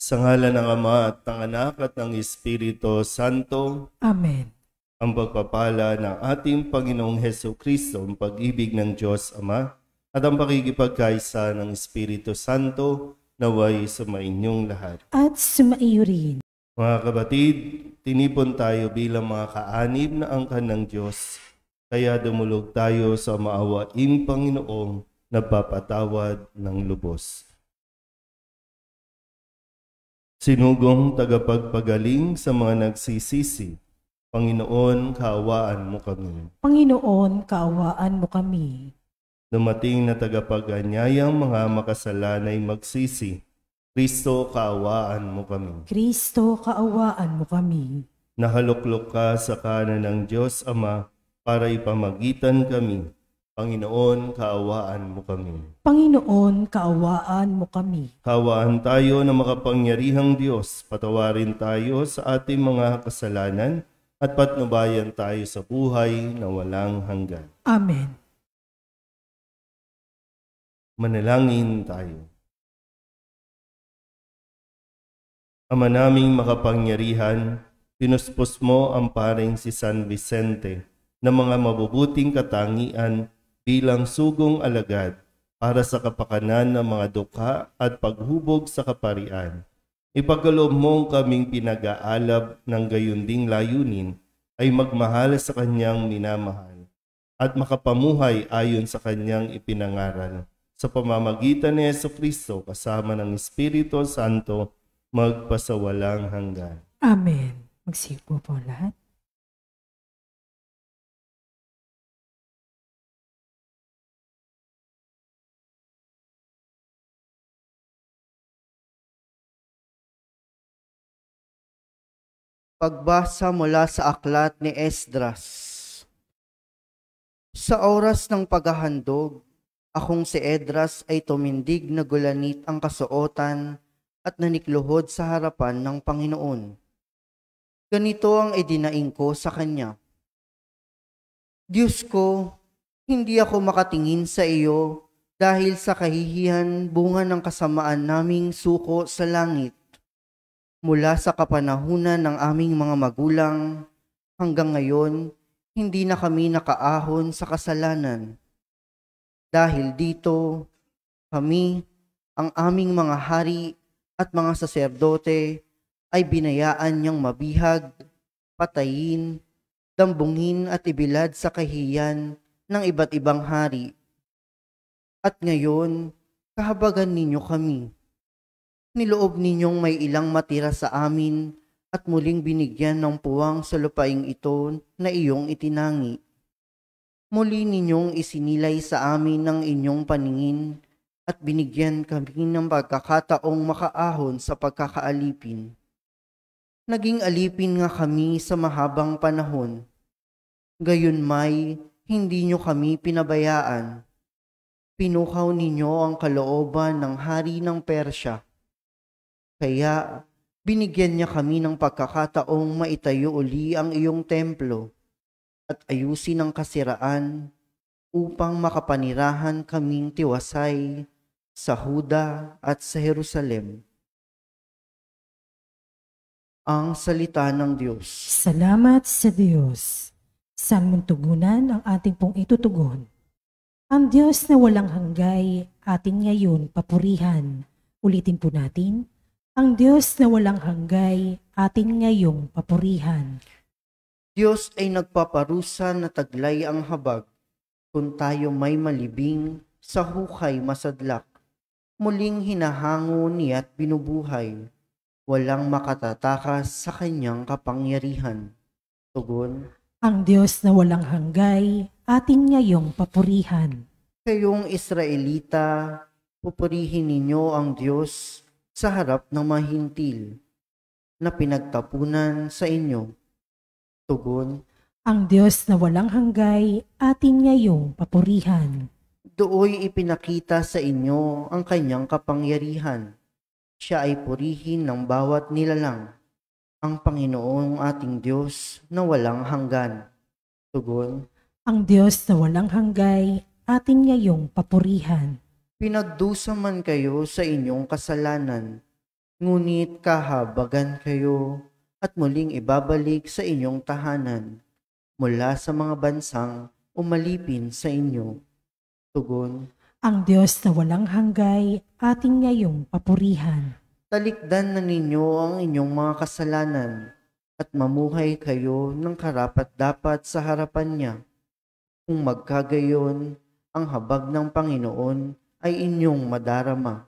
Sa ngalan ng Ama at ng Anak at ng Espiritu Santo, Amen. ang pagpapala ng ating Panginoong Hesukristo, ang pag-ibig ng Diyos Ama, at ang pakikipagkaisa ng Espiritu Santo, naway sumainyong lahat. At sumaiyo rin. Mga kapatid, tinipon tayo bilang mga kaanib na angkan ng Diyos, kaya dumulog tayo sa maawaing Panginoong nagpapatawad ng lubos. Sinugong tagapagpagaling sa mga nagsisisi, Panginoon, kaawaan mo kami. Panginoon, kaawaan mo kami. Dumating na tagapag-anyayang mga makasalanay magsisi, Kristo, kaawaan mo kami. Kristo, kaawaan mo kami. Nahaluklok ka sa kanan ng Diyos Ama para ipamagitan kami. Panginoon, kaawaan mo kami. Panginoon, kaawaan mo kami. Kaawaan tayo na makapangyarihang Diyos, patawarin tayo sa ating mga kasalanan at patnubayan tayo sa buhay na walang hanggan. Amen. Manalangin tayo. Ama naming makapangyarihan, pinuspos mo ang paring si San Vicente na mga mabubuting katangian bilang sugong alagad para sa kapakanan ng mga dukha at paghubog sa kaparian. Ipagkaloob mong kaming pinag-aalab ng gayunding layunin ay magmahal sa kanyang minamahal at makapamuhay ayon sa kanyang ipinangaral. Sa pamamagitan ni Jesucristo kasama ng Espiritu Santo, magpasawalang hanggan. Amen. Magsipo po lahat. Pagbasa mula sa aklat ni Esdras. Sa oras ng paghahandog, akong si Esdras ay tumindig na gulanit ang kasuotan at nanikluhod sa harapan ng Panginoon. Ganito ang idinaing ko sa kanya. Diyos ko, hindi ako makatingin sa iyo dahil sa kahihiyan bunga ng kasamaan naming suko sa langit. Mula sa kapanahunan ng aming mga magulang, hanggang ngayon, hindi na kami nakaahon sa kasalanan. Dahil dito, kami, ang aming mga hari at mga saserdote, ay binayaan niyang mabihag, patayin, dambungin at ibilad sa kahiyan ng iba't ibang hari. At ngayon, kahabagan ninyo kami. Niloob ninyong may ilang matira sa amin at muling binigyan ng puwang sa lupaing ito na iyong itinangi. Muli ninyong isinilay sa amin ng inyong paningin at binigyan kami ng pagkakataong makaahon sa pagkakaalipin. Naging alipin nga kami sa mahabang panahon. Gayunmay, hindi nyo kami pinabayaan. Pinukaw ninyo ang kalooban ng hari ng Persya. Kaya binigyan niya kami ng pagkakataong maitayo uli ang iyong templo at ayusin ang kasiraan upang makapanirahan kaming tiwasay sa Huda at sa Jerusalem. Ang salita ng Diyos. Salamat sa Diyos. Saan mong tugunan ang ating pong itutugon? Ang Diyos na walang hanggay, atin ngayon papurihan. Ulitin po natin. Ang Diyos na walang hanggay, atin ngayong papurihan. Diyos ay nagpaparusa na taglay ang habag, kung tayo may malibing sa hukay masadlak. Muling hinahango niya't binubuhay, walang makatatakas sa kanyang kapangyarihan. Tugon. Ang Diyos na walang hanggay, atin ngayong papurihan. Kayong Israelita, pupurihin ninyo ang Diyos sa harap ng mahintil na pinagtapunan sa inyo. Tugon. Ang Diyos na walang hanggay, atin ngayong papurihan. Dooy ipinakita sa inyo ang kanyang kapangyarihan. Siya ay purihin ng bawat nilalang, ang Panginoong ating Diyos na walang hanggan. Tugon. Ang Diyos na walang hanggay, atin ngayong papurihan. Pinagdusa man kayo sa inyong kasalanan, Ngunit kahabagan kayo at muling ibabalik sa inyong tahanan mula sa mga bansang umalipin sa inyo. Tugon, Ang Diyos na walang hanggay, ating ngayong papurihan. talikdan na ninyo ang inyong mga kasalanan at mamuhay kayo ng karapat-dapat sa harapan niya. Kung magkagayon, ang habag ng Panginoon ay inyong madarama.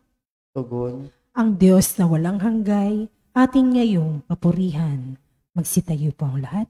Tugon, Ang Diyos na walang hanggay, ating ngayong papurihan. Magsitayo po ang lahat.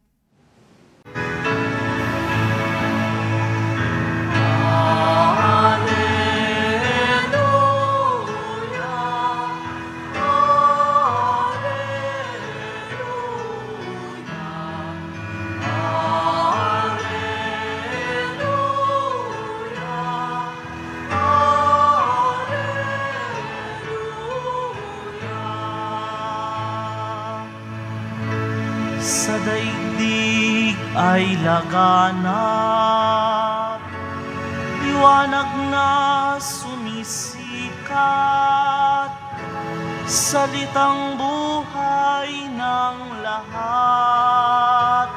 Sa daigdig ay laganap, liwanag na sumisikat, salitang buhay ng lahat.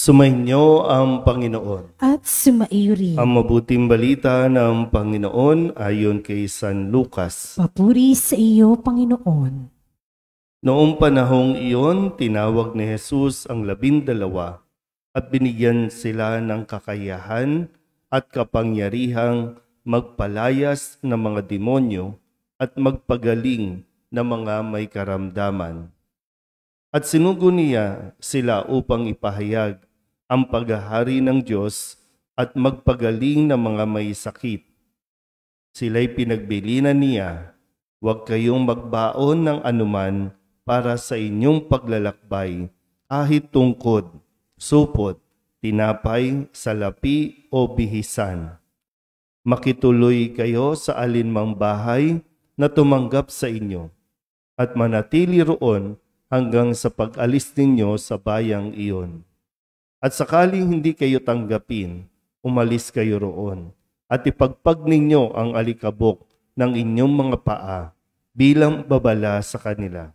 Sumainyo ang Panginoon. At sumaiyo rin. Ang mabuting balita ng Panginoon ayon kay San Lucas. Papuri sa iyo, Panginoon. Noong panahong iyon, tinawag ni Jesus ang 12 at binigyan sila ng kakayahan at kapangyarihang magpalayas ng mga demonyo at magpagaling ng mga may karamdaman. At sinugo niya sila upang ipahayag ang paghahari ng Diyos at magpagaling ng mga may sakit. Sila'y pinagbilinan niya, huwag kayong magbaon ng anuman para sa inyong paglalakbay, kahit tungkod, supot, tinapay, salapi o bihisan. Makituloy kayo sa alinmang bahay na tumanggap sa inyo, at manatili roon hanggang sa pag-alis ninyo sa bayang iyon. At sakaling hindi kayo tanggapin, umalis kayo roon, at ipagpag ninyo ang alikabok ng inyong mga paa bilang babala sa kanila.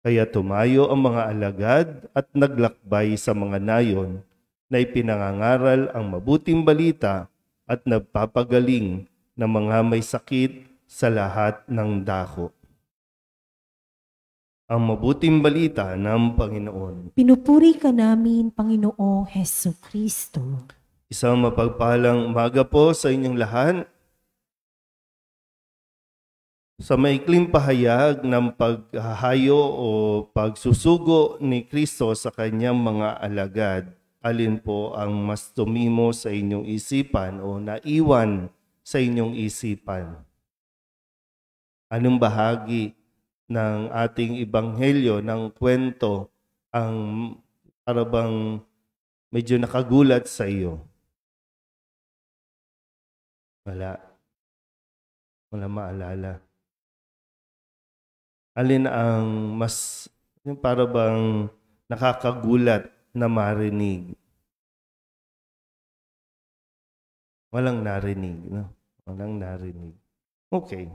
Kaya tumayo ang mga alagad at naglakbay sa mga nayon na ipinangangaral ang mabuting balita at nagpapagaling ng mga may sakit sa lahat ng dako. Ang mabuting balita ng Panginoon. Pinupuri ka namin, Panginoong Hesu Kristo. Isang mapagpalang umaga po sa inyong lahat. Sa maikling pahayag ng paghahayo o pagsusugo ni Kristo sa kanyang mga alagad, alin po ang mas tumimo sa inyong isipan o naiwan sa inyong isipan? Anong bahagi ng ating ebanghelyo, ng kwento, ang parabang medyo nakagulat sa iyo? Wala maalala. Alin ang mas yung parabang nakakagulat na marinig? Walang narinig, no? Walang narinig. Okay.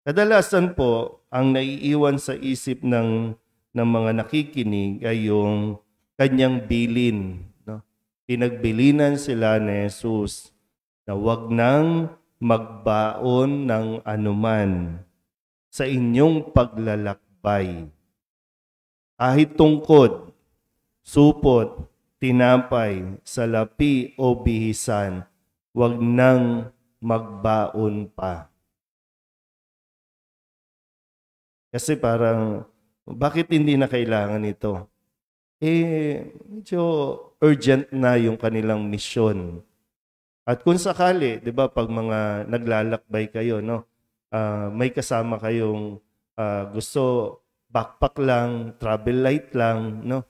Kadalasan po, ang naiiwan sa isip ng mga nakikinig ay yung kanyang bilin. No? Pinagbilinan sila ni Jesus na huwag nang magbaon ng anuman sa inyong paglalakbay. Kahit tungkod, supot, tinapay, salapi o bihisan, huwag nang magbaon pa. Kasi parang, bakit hindi na kailangan ito? Medyo urgent na yung kanilang misyon. At kung sakali, di ba, pag mga naglalakbay kayo, no, may kasama kayong gusto backpack lang, travel light lang, no,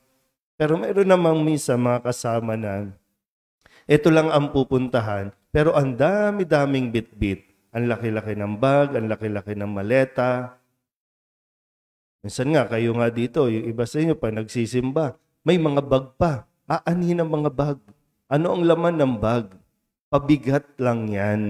Pero meron namang minsan mga kasama na ito lang ang pupuntahan, pero ang dami-daming bitbit. Ang laki-laki ng bag, ang laki-laki ng maleta. Minsan nga, kayo nga dito, yung iba sa inyo pa nagsisimba, may mga bag pa. Aanhin ang mga bag. Ano ang laman ng bag? Pabigat lang yan.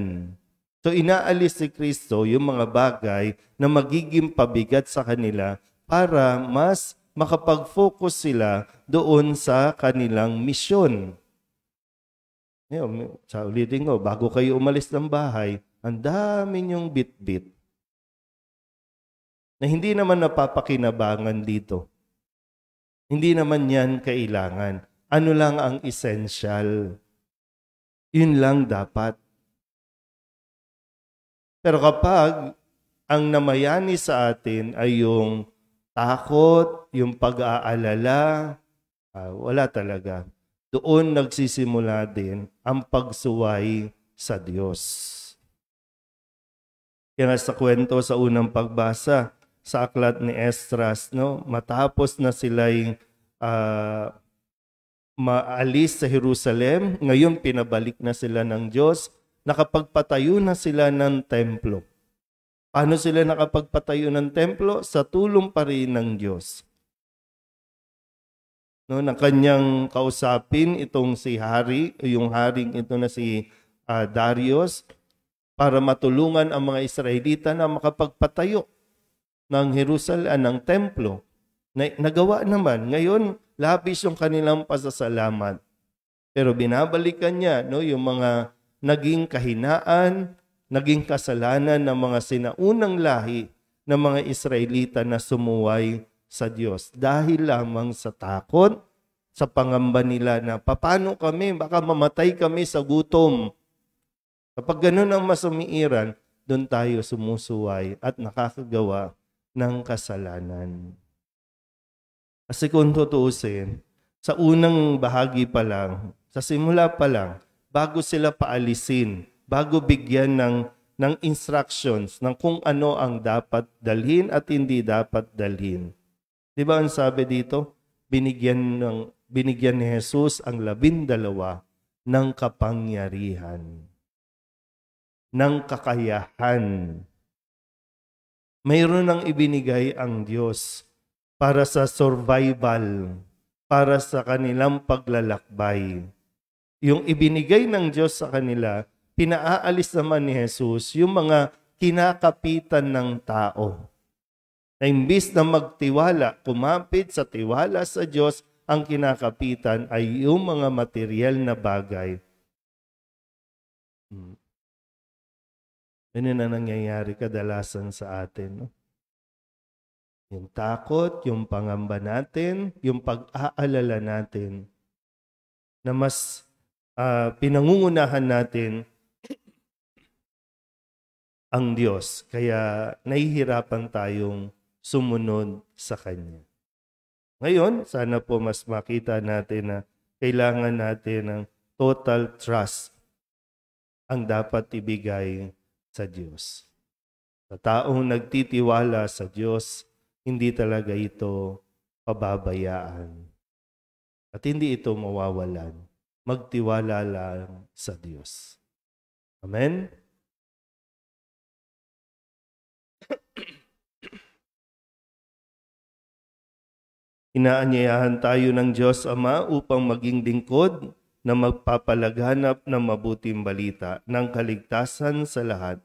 So inaalis si Kristo yung mga bagay na magiging pabigat sa kanila para mas makapag-focus sila doon sa kanilang misyon. Sa ulitin ko, bago kayo umalis ng bahay, ang dami niyong bit-bit na hindi naman napapakinabangan dito. Hindi naman yan kailangan. Ano lang ang essential? Yun lang dapat. Pero kapag ang namayani sa atin ay yung takot, yung pag-aalala, wala talaga. Doon nagsisimula din ang pagsuway sa Diyos. Kaya nga sa kwento sa unang pagbasa sa aklat ni Esdras, no, matapos na sila'y maalis sa Jerusalem, ngayon pinabalik na sila ng Diyos, nakapagpatayo na sila ng templo. Paano sila nakapagpatayo ng templo? Sa tulong pa rin ng Diyos. No, na kanyang kausapin itong si Hari, yung haring ito na si Darius, para matulungan ang mga Israelita na makapagpatayo ng Jerusalem, ng templo. Nagawa naman. Ngayon, labis yung kanilang pasasalamat. Pero binabalikan niya, no, yung mga naging kahinaan, naging kasalanan ng mga sinaunang lahi ng mga Israelita na sumuway sa Diyos. Dahil lamang sa takot, sa pangamba nila na paano kami, baka mamatay kami sa gutom. Kapag ganun ang masumiiran, doon tayo sumusuway at nakakagawa ng kasalanan. Kasi kung tutuusin, sa unang bahagi pa lang, sa simula pa lang, bago sila paalisin, bago bigyan ng instructions ng kung ano ang dapat dalhin at hindi dapat dalhin. Di ba ang sabi dito? Binigyan ni Jesus ang 12 ng kapangyarihan, ng kakayahan. Mayroon nang ibinigay ang Diyos para sa survival, para sa kanilang paglalakbay. Yung ibinigay ng Diyos sa kanila, pinaalis naman ni Jesus yung mga kinakapitan ng tao. Na imbis na magtiwala, kumapit sa tiwala sa Diyos, ang kinakapitan ay yung mga material na bagay. Ano na nangyayari kadalasan sa atin, no? Yung takot, yung pangamba natin, yung pag-aalala natin na mas pinangungunahan natin ang Diyos. Kaya nahihirapan tayong sumunod sa Kanya. Ngayon, sana po mas makita natin na kailangan natin ng total trust ang dapat ibigay sa Diyos. Sa taong nagtitiwala sa Diyos, hindi talaga ito pababayaan. At hindi ito mawawalan. Magtiwala lang sa Diyos. Amen? Inaanyayahan tayo ng Diyos Ama upang maging lingkod na magpapalaganap ng mabuting balita ng kaligtasan sa lahat.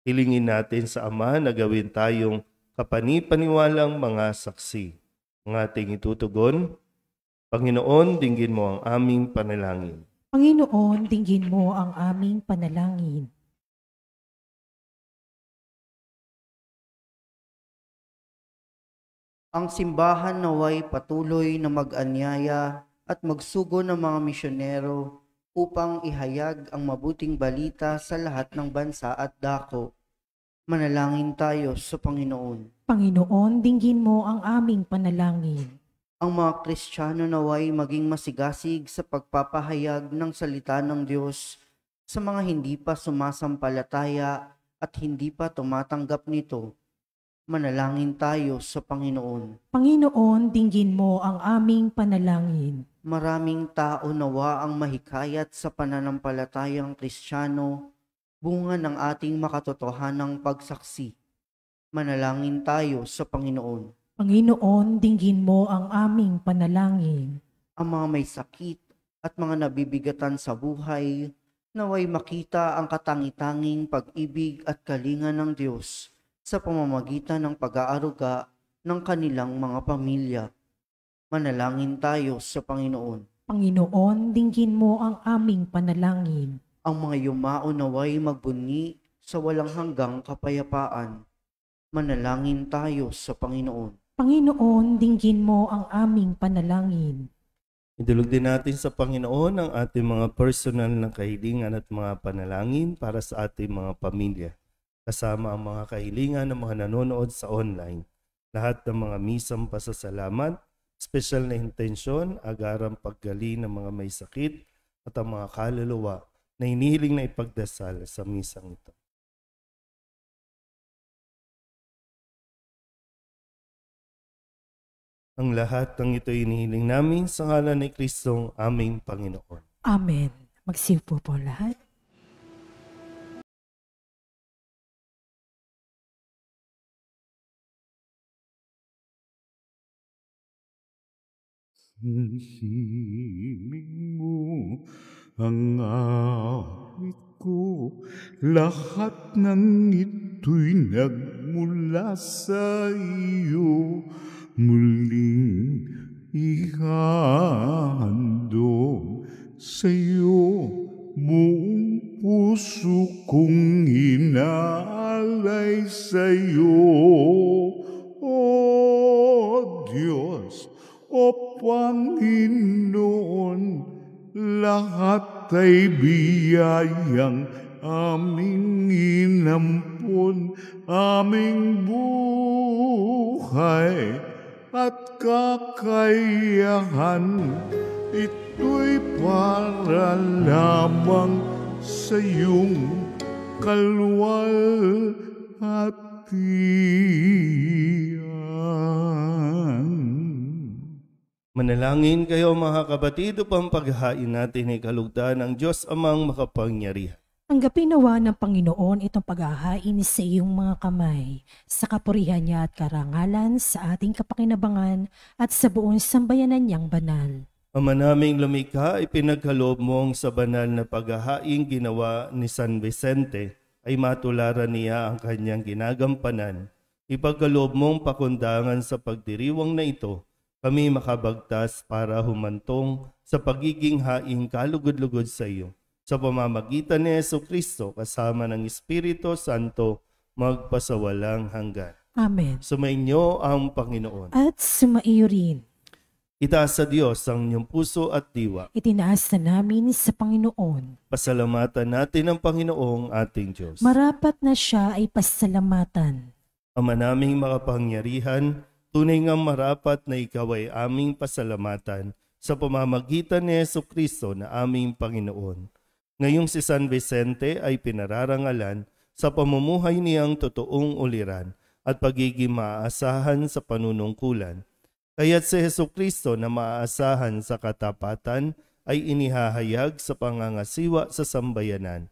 Hilingin natin sa Ama na gawin tayong kapanipaniwalang mga saksi. Ang ating itutugon, Panginoon, dinggin mo ang aming panalangin. Panginoon, dinggin mo ang aming panalangin. Ang simbahan naway patuloy na mag-anyaya at magsugo ng mga misyonero upang ihayag ang mabuting balita sa lahat ng bansa at dako. Manalangin tayo sa Panginoon. Panginoon, dinggin mo ang aming panalangin. Ang mga Kristiyano naway maging masigasig sa pagpapahayag ng salita ng Diyos sa mga hindi pa sumasampalataya at hindi pa tumatanggap nito. Manalangin tayo sa Panginoon. Panginoon, dinggin mo ang aming panalangin. Maraming tao nawa ang mahikayat sa pananampalatayang Kristiyano, bunga ng ating makatotohanang pagsaksi. Manalangin tayo sa Panginoon. Panginoon, dinggin mo ang aming panalangin. Ang mga may sakit at mga nabibigatan sa buhay, naway makita ang katangi-tanging pag-ibig at kalinga ng Diyos sa pamamagitan ng pag-aaruga ng kanilang mga pamilya. Manalangin tayo sa Panginoon. Panginoon, dinggin mo ang aming panalangin. Ang mga yumao naway magbunyi sa walang hanggang kapayapaan. Manalangin tayo sa Panginoon. Panginoon, dinggin mo ang aming panalangin. Idulog din natin sa Panginoon ang ating mga personal na kahilingan at mga panalangin para sa ating mga pamilya, kasama ang mga kahilingan ng mga nanonood sa online. Lahat ng mga misang pasasalamat, espesyal na intensyon, agarang paggaling ng mga may sakit at ang mga kaluluwa na hinihiling na ipagdasal sa misang ito. Ang lahat ng ito hinihiling namin sa ngalan ni Kristong aming Panginoon. Amen. Magsiupo po lahat. Hiling mo ang awit ko, lahat ng ito'y nagmula sa iyo, muling ihandog sa iyo, buong puso kong inaalay sa iyo, O Diyos. O Panginoon, lahat ay biyayang aming inampun, aming buhay at kakayahan. Ito'y para lamang sa iyong kalwalhatian. Manalangin kayo mga kapatid upang paghahain natin ay kalugdan ng Diyos amang makapangyarihan. Tanggapin nawa ng Panginoon itong paghahain sa iyong mga kamay, sa kapurihan niya at karangalan, sa ating kapakinabangan at sa buong sambayanan niyang banal. Ama naming lumikha, ipinagkaloob mong sa banal na paghahain ginawa ni San Vicente ay matularan niya ang kanyang ginagampanan. Ipagkaloob mong pakundangan sa pagdiriwang na ito, kami makabagtas para humantong sa pagiging haing kalugod-lugod sa iyo. Sa pamamagitan ni Jesucristo kasama ng Espiritu Santo, magpasawalang hanggan. Amen. Sumainyo ang Panginoon. At sumaiyo rin. Itaas sa Diyos ang inyong puso at diwa. Itinaas na namin sa Panginoon. Pasalamatan natin ang Panginoong ating Diyos. Marapat na siya ay pasalamatan. Ama naming makapangyarihan, tunay ngang marapat na ikaw ay aming pasalamatan sa pamamagitan ni Jesucristo na aming Panginoon. Ngayong si San Vicente ay pinararangalan sa pamumuhay niyang totoong uliran at pagiging maaasahan sa panunungkulan. Kaya't si Jesucristo na maaasahan sa katapatan ay inihahayag sa pangangasiwa sa sambayanan.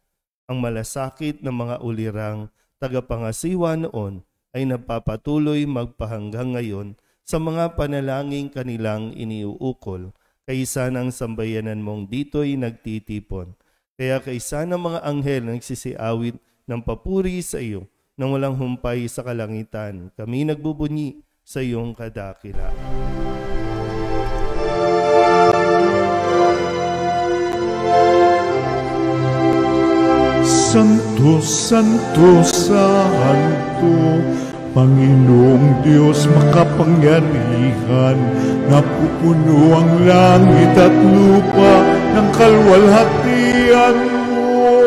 Ang malasakit ng mga ulirang tagapangasiwa noon ay napapatuloy magpahanggang ngayon sa mga panalangin kanilang iniuukol, kaysa ng sambayanan mong dito'y nagtitipon. Kaya kaysa ng mga anghel nagsisiawit ng papuri sa iyo, nang walang humpay sa kalangitan, kami nagbubunyi sa iyong kadakila. Santo, Santo, Santo, Panginoong Diyos makapangyarihan, napupuno ang langit at lupa ng kalwalhatian mo.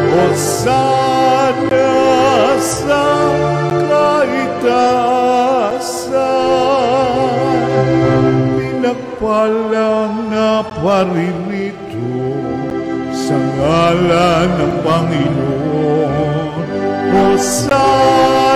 Hosana sa kaitaasan, pinagpalang na paririto sa ngalan ng Panginoon. Hosana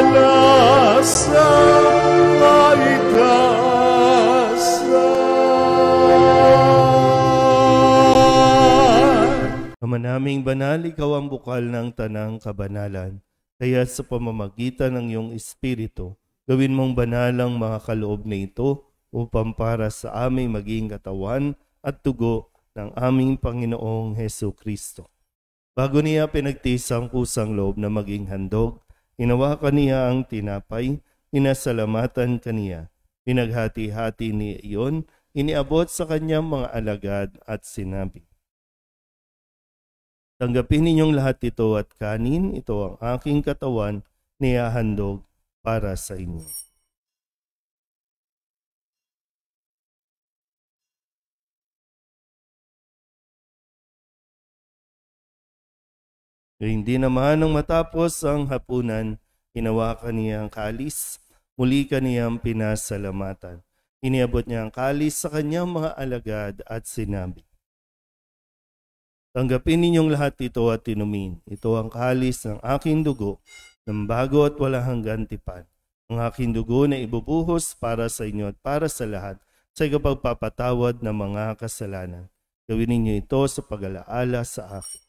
Ama naming banal, ikaw ang bukal ng tanang kabanalan. Kaya sa pamamagitan ng iyong Espiritu, gawin mong banal ang mga kaloob na ito upang para sa aming maging katawan at tugo ng aming Panginoong Hesu Kristo. Bago niya pinagtiis ang kusang loob na maging handog, hinawakan niya ang tinapay, inasalamatan kaniya, pinaghati-hati niya iyon, iniabot sa kanyang mga alagad at sinabi, tanggapin ninyong lahat ito at kanin, ito ang aking katawan, niyahandog para sa inyo. Hindi naman nang matapos ang hapunan, hinawakan niya ang kalis, muli kaniyang pinasalamatan. Iniabot niya ang kalis sa kanyang mga alagad at sinabi, tanggapin ninyong lahat ito at inumin. Ito ang kalis ng aking dugo, ng bago at walang hanggan tipan. Ang aking dugo na ibubuhos para sa inyo at para sa lahat sa ikapagpapatawad ng mga kasalanan. Gawin ninyo ito sa pag-alaala sa akin.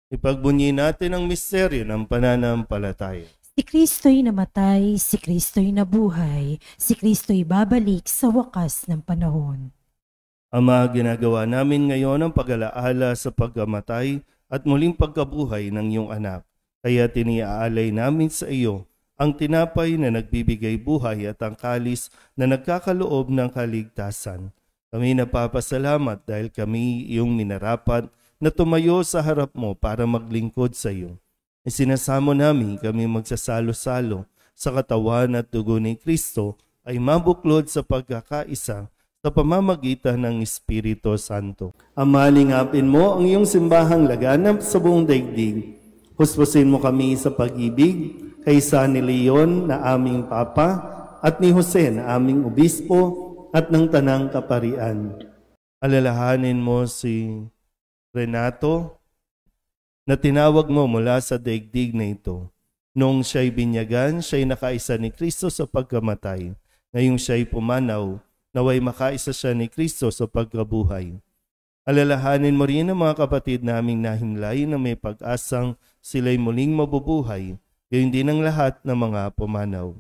Ipagbunyi natin ang misteryo ng pananampalataya. Si Kristo'y namatay, si Kristo'y nabuhay, si Kristo'y babalik sa wakas ng panahon. Ama, ginagawa namin ngayon ang pag-alaala sa pagkamatay at muling pagkabuhay ng iyong anak. Kaya tiniaalay namin sa iyo ang tinapay na nagbibigay buhay at ang kalis na nagkakaloob ng kaligtasan. Kami napapasalamat dahil kami iyong minarapat na tumayo sa harap mo para maglingkod sa iyo. Isinasamo namin kami magsasalo-salo sa katawan at dugo ni Kristo ay mabuklod sa pagkakaisa sa pamamagitan ng Espiritu Santo. Ama, lingapin mo ang iyong simbahang laganap sa buong daigdig. Huspusin mo kami sa pag-ibig kay San Leon na aming Papa at ni Jose na aming Obispo at ng Tanang Kaparian. Alalahanin mo si Renato na tinawag mo mula sa daigdig na ito. Noong siya'y binyagan, siya'y nakaisa ni Kristo sa pagkamatay. Ngayong siya'y pumanaw, naway makaisa siya ni Kristo sa pagkabuhay. Alalahanin mo rin ang mga kapatid naming nahimlay na may pag-asang sila'y muling mabubuhay, gayon din ang lahat ng mga pumanaw.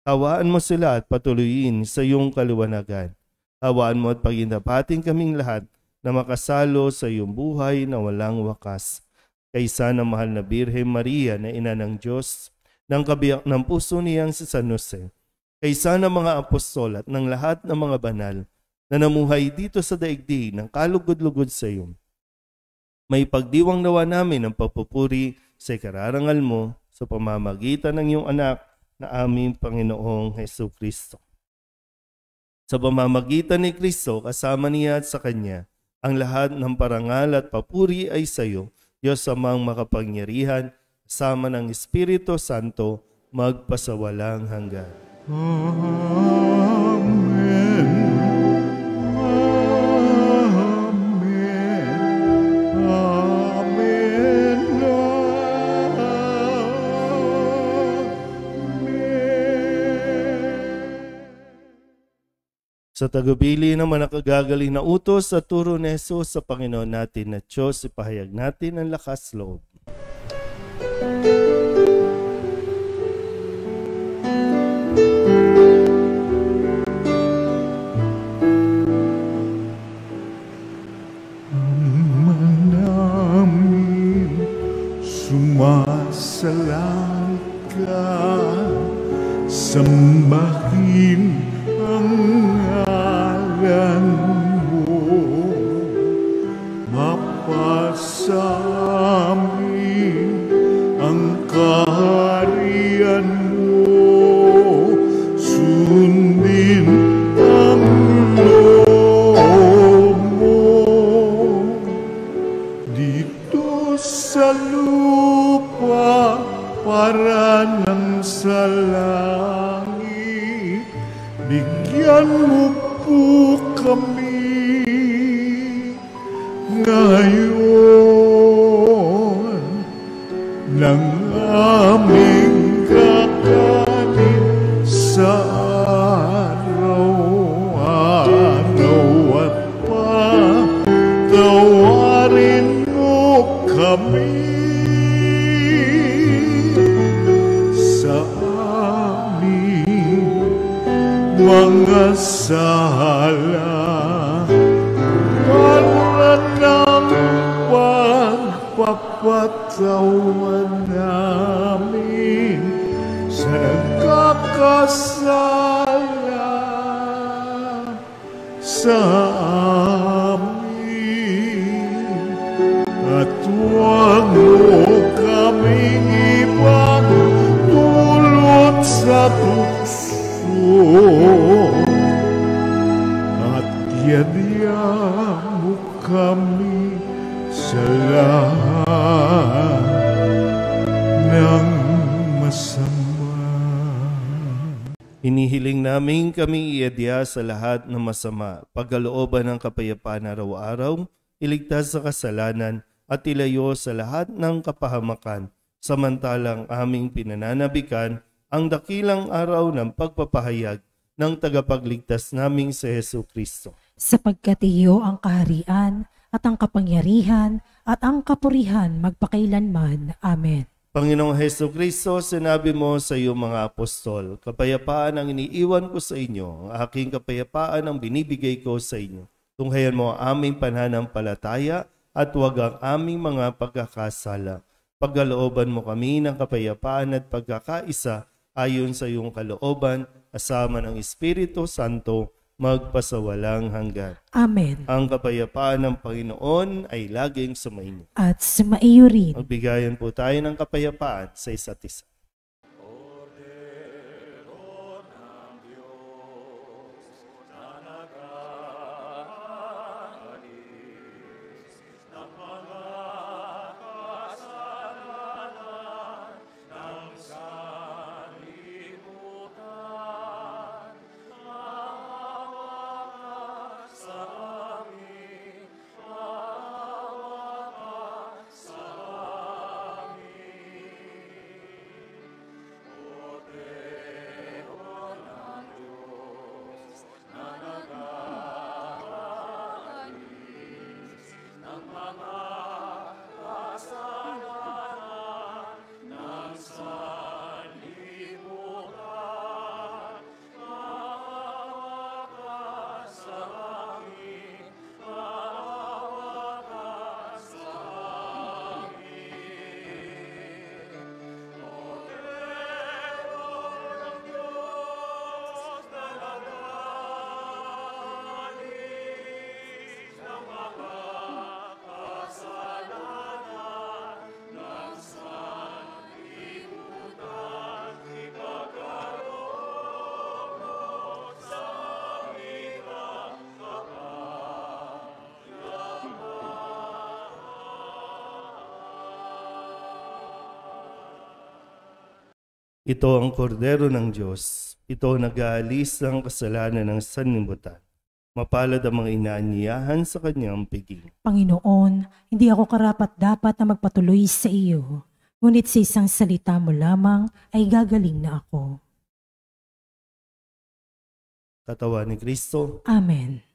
Hawaan mo sila at patuloyin sa iyong kaliwanagan. Hawaan mo at pagindapating kaming lahat na makasalo sa iyong buhay na walang wakas. Kaysa ng mahal na Birhen Maria na ina ng Diyos, ng kabiyak ng puso niyang si San Jose, kaysa ng mga apostol at ng lahat ng mga banal na namuhay dito sa daigdig ng kalugod-lugod sa iyo. May pagdiwang nawa namin ang pagpupuri sa ikararangal mo sa pamamagitan ng iyong anak na aming Panginoong Hesu Kristo. Sa pamamagitan ni Kristo, kasama niya at sa Kanya, ang lahat ng parangal at papuri ay sa iyo, Diyos amang makapangyarihan, kasama ng Espiritu Santo, magpasawalang hanggan. Amen. Amen. Amen. Sa tagubilin ng mga nakagagaling na utos at turo ni Jesus sa Panginoon natin na Diyos, ipahayag natin ang lakas loob. Ama namin, sumasalangit ka, sambahin ang ngalan mo, mapasamin ang kaharian mo, sundin ang loob mo, dito sa lupa para ng sa langit. Bigyan mo po kami ngayon ng aming kakayahan. amin sa amin mga sala para ng pagpapatawan namin sa nagkakasala sa amin at huwag mo kaming ibang tulot sa tukso at yadya mo kami sa lahat ng masama. Hinihiling namin kami iadya sa lahat ng masama, pagkalooban ng kapayapaan araw-araw, iligtas sa kasalanan at ilayo sa lahat ng kapahamakan, samantalang aming pinananabikan ang dakilang araw ng pagpapahayag ng tagapagligtas naming si Jesucristo. Sapagkat iyo ang kaharian at ang kapangyarihan at ang kapurihan magpakailanman. Amen. Panginoong Jesucristo, sinabi mo sa iyong mga apostol, kapayapaan ang iniiwan ko sa inyo, ang aking kapayapaan ang binibigay ko sa inyo. Tunghayan mo ang aming pananampalataya at huwag ang aming mga pagkakasala. Pagkalooban mo kami ng kapayapaan at pagkakaisa ayon sa iyong kalooban, kasama ng Espiritu Santo, magpasawalang hanggan. Amen. Ang kapayapaan ng Panginoon ay laging sumainyo. At sumaiyo rin. Magbigayan po tayo ng kapayapaan sa isa't isa. Ito ang kordero ng Diyos. Ito nag-aalis ng kasalanan ng sanlibutan. Mapalad ang mga inaanyayahan sa kanyang piging. Panginoon, hindi ako karapat-dapat na magpatuloy sa iyo. Ngunit sa isang salita mo lamang ay gagaling na ako. Katawan ni Kristo. Amen.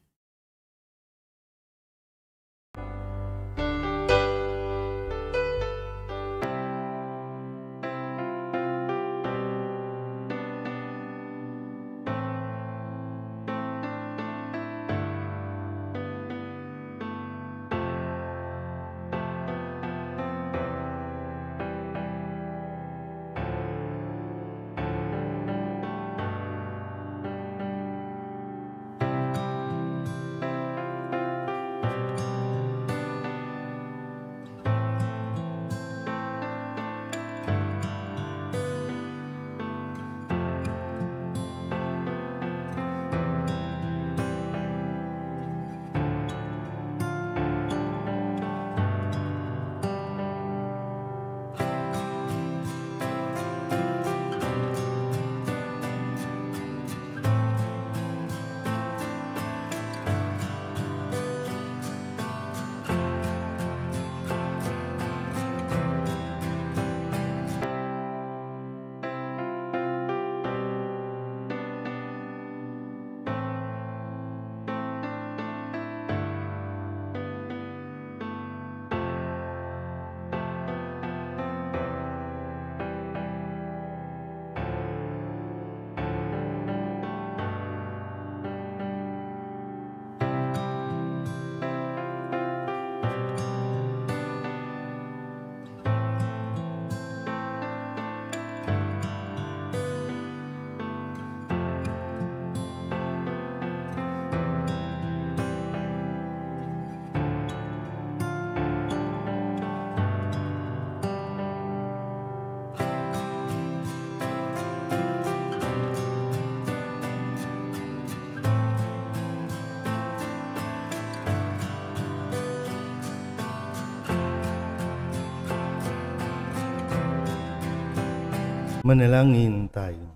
Manalangin tayo.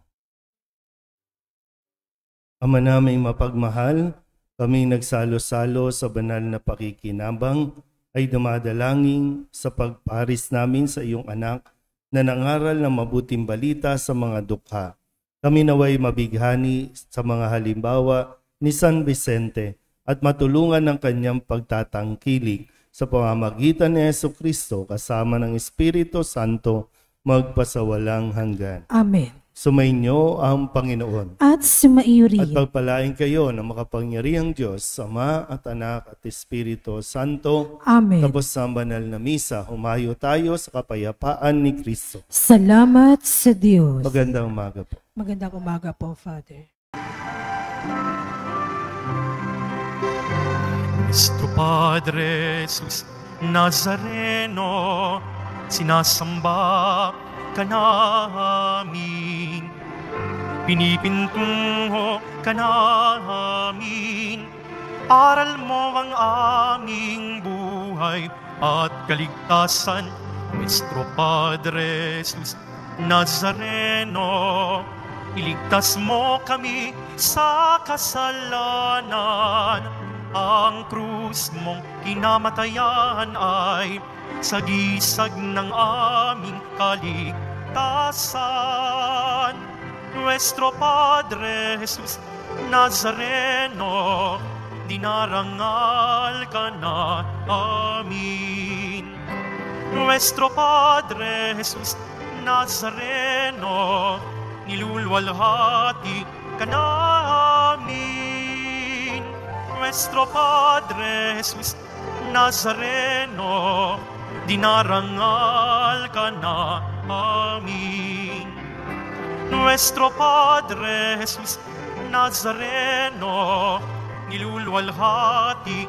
Ama naming mapagmahal, kami nagsalo-salo sa banal na pakikinabang ay dumadalangin sa pagparis namin sa iyong anak na nangaral ng mabuting balita sa mga dukha. Kami naway mabighani sa mga halimbawa ni San Vicente at matulungan ng kanyang pagtatangkilik sa pamamagitan ni Jesucristo kasama ng Espiritu Santo magpasawalang hanggan. Amen. Sumainyo ang Panginoon. At sumaiyo rin. At pagpalain kayo ng makapangyarihang Diyos, Ama at Anak at Espiritu Santo. Amen. Tapos sa banal na misa, humayo tayo sa kapayapaan ni Kristo. Salamat sa Diyos. Magandang umaga po. Magandang umaga po, Father. Nuestro Padre Jesus Nazareno, sinasamba ka namin, pinipintungo ka namin, aral mo ang aming buhay at kaligtasan. Nuestro Padre Jesus Nazareno, iligtas mo kami sa kasalanan. Ang krus mong kinamatayan ay sagisag ng aming kaligtasan. Nuestro Padre Jesus Nazareno, dinarangal ka na amin. Nuestro Padre Jesus Nazareno, nilulwalhati ka namin. Nuestro Padre Jesus Nazareno, dinarangal ka na amin. Nuestro Padre Jesus Nazareno, nilulwalhati